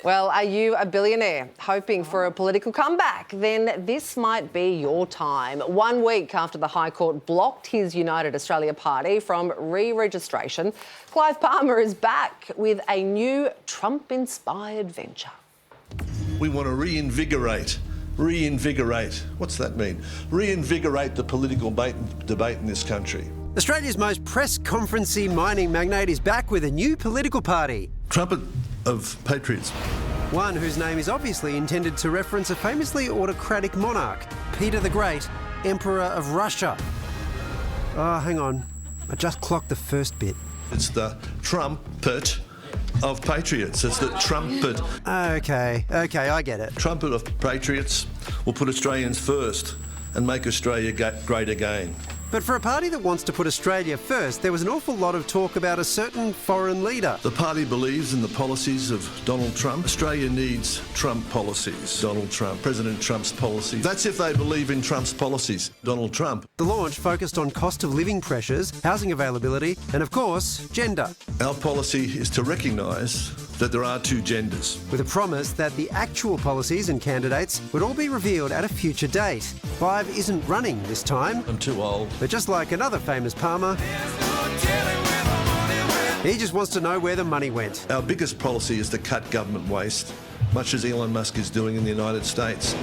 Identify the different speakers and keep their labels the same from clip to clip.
Speaker 1: Well, are you a billionaire hoping for a political comeback? Then this might be your time. 1 week after the High Court blocked his United Australia Party from re-registration, Clive Palmer is back with a new Trump-inspired venture.
Speaker 2: We want to reinvigorate. What's that mean? Reinvigorate the political debate in this country.
Speaker 3: Australia's most press conferencey mining magnate is back with a new political party.
Speaker 2: Trumpet of Patriots.
Speaker 3: One whose name is obviously intended to reference a famously autocratic monarch, Peter the Great, Emperor of Russia. Oh, hang on. I just clocked the first bit.
Speaker 2: It's the Trumpet of Patriots. It's the Trumpet.
Speaker 3: Okay, I get it.
Speaker 2: Trumpet of Patriots will put Australians first and make Australia great again.
Speaker 3: But for a party that wants to put Australia first, there was an awful lot of talk about a certain foreign leader.
Speaker 2: The party believes in the policies of Donald Trump. Australia needs Trump policies. Donald Trump, President Trump's policies. That's if they believe in Trump's policies. Donald Trump.
Speaker 3: The launch focused on cost of living pressures, housing availability, and of course, gender.
Speaker 2: Our policy is to recognise that there are two genders.
Speaker 3: With a promise that the actual policies and candidates would all be revealed at a future date. Clive isn't running this time.
Speaker 2: I'm too old.
Speaker 3: But just like another famous Palmer, he just wants to know where the money went.
Speaker 2: Our biggest policy is to cut government waste, much as Elon Musk is doing in the United States.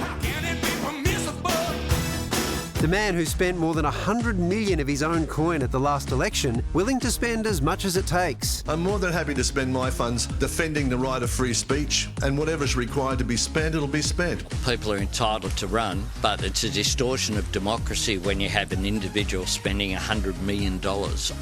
Speaker 3: The man who spent more than 100 million of his own coin at the last election, willing to spend as much as it takes.
Speaker 2: I'm more than happy to spend my funds defending the right of free speech, and whatever's required to be spent, it'll be spent.
Speaker 4: People are entitled to run, but it's a distortion of democracy when you have an individual spending $100 million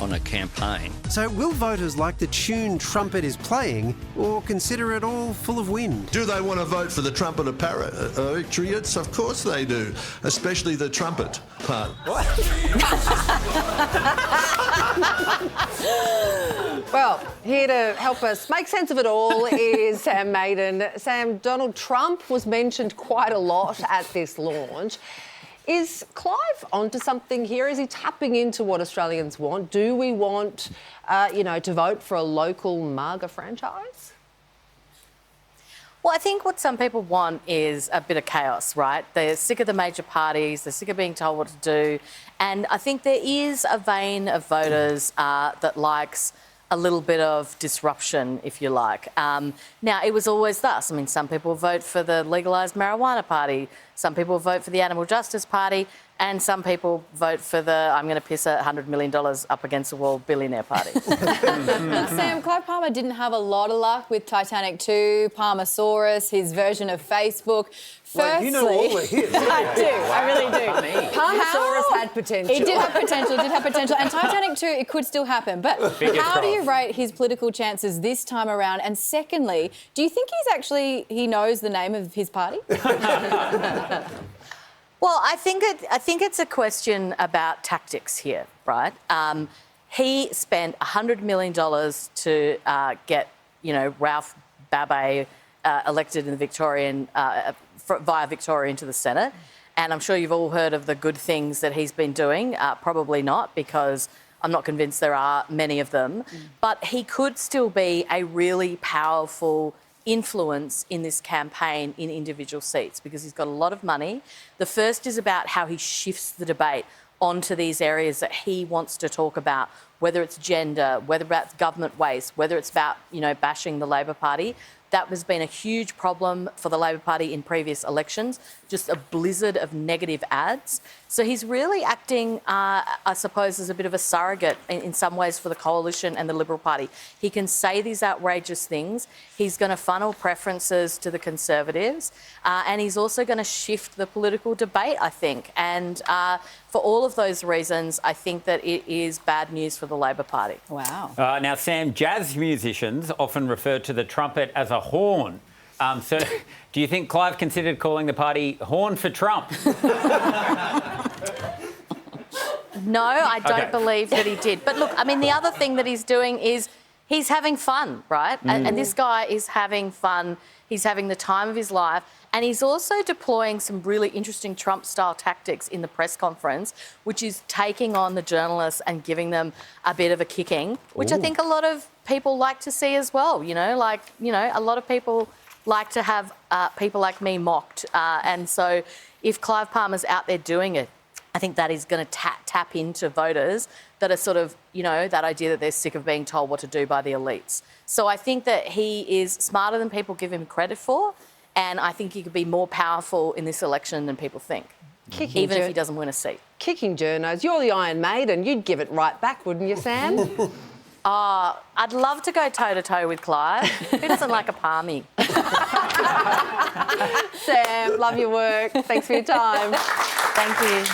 Speaker 4: on a campaign.
Speaker 3: So will voters like the tune Trumpet is playing, or consider it all full of wind?
Speaker 2: Do they want to vote for the Trumpet of Patriots? Of course they do, especially the trumpet part.
Speaker 1: Well, here to help us make sense of it all is Sam Maiden. Sam, Donald Trump was mentioned quite a lot at this launch. Is Clive onto something here? Is he tapping into what Australians want? Do we want, to vote for a local MAGA franchise?
Speaker 5: Well, I think what some people want is a bit of chaos, right? They're sick of the major parties, they're sick of being told what to do. And I think there is a vein of voters that likes a little bit of disruption, if you like. Now, it was always thus. I mean, some people vote for the legalised marijuana party, some people vote for the animal justice party, and some people vote for the I'm going to piss $100 million up against the wall billionaire party.
Speaker 6: Sam, Clive Palmer didn't have a lot of luck with Titanic 2, Palmersaurus, his version of Facebook.
Speaker 3: Firstly, you know all the hits.
Speaker 6: I do, I really do.
Speaker 1: Palmersaurus had potential.
Speaker 6: It did have potential, And Titanic 2, it could still happen. But how do you rate his political chances this time around? And secondly, do you think he knows the name of his party?
Speaker 5: Well, I think it's a question about tactics here, right? He spent $100 million to get, Ralph Babet elected in the Victorian via Victoria into the Senate, and I'm sure you've all heard of the good things that he's been doing. Probably not, because I'm not convinced there are many of them. But he could still be a really powerful influence in this campaign in individual seats because he's got a lot of money. The first is about how he shifts the debate onto these areas that he wants to talk about, whether it's gender, whether it's government waste, whether it's about, bashing the Labor Party. That has been a huge problem for the Labor Party in previous elections, just a blizzard of negative ads. So he's really acting, I suppose, as a bit of a surrogate in some ways for the Coalition and the Liberal Party. He can say these outrageous things. He's going to funnel preferences to the Conservatives, and he's also going to shift the political debate, I think. And for all of those reasons, I think that it is bad news for the Labor Party.
Speaker 6: Wow.
Speaker 7: Now, Sam, jazz musicians often refer to the trumpet as a horn. So do you think Clive considered calling the party Horn for Trump?
Speaker 5: No, I don't believe that he did. But look, I mean, the other thing that he's doing is he's having fun, right? And this guy is having fun. He's having the time of his life. And he's also deploying some really interesting Trump-style tactics in the press conference, which is taking on the journalists and giving them a bit of a kicking, which I think a lot of people like to see as well. A lot of people like to have people like me mocked. And so if Clive Palmer's out there doing it, I think that is going to tap into voters that are sort of, you know, that idea that they're sick of being told what to do by the elites. So I think that he is smarter than people give him credit for, and I think he could be more powerful in this election than people think, even if he doesn't win a seat.
Speaker 1: Kicking journos. You're the Iron Maiden. You'd give it right back, wouldn't you, Sam?
Speaker 5: I'd love to go toe-to-toe with Clive. Who doesn't like a palmy?
Speaker 1: Sam, love your work. Thanks for your time.
Speaker 5: Thank you.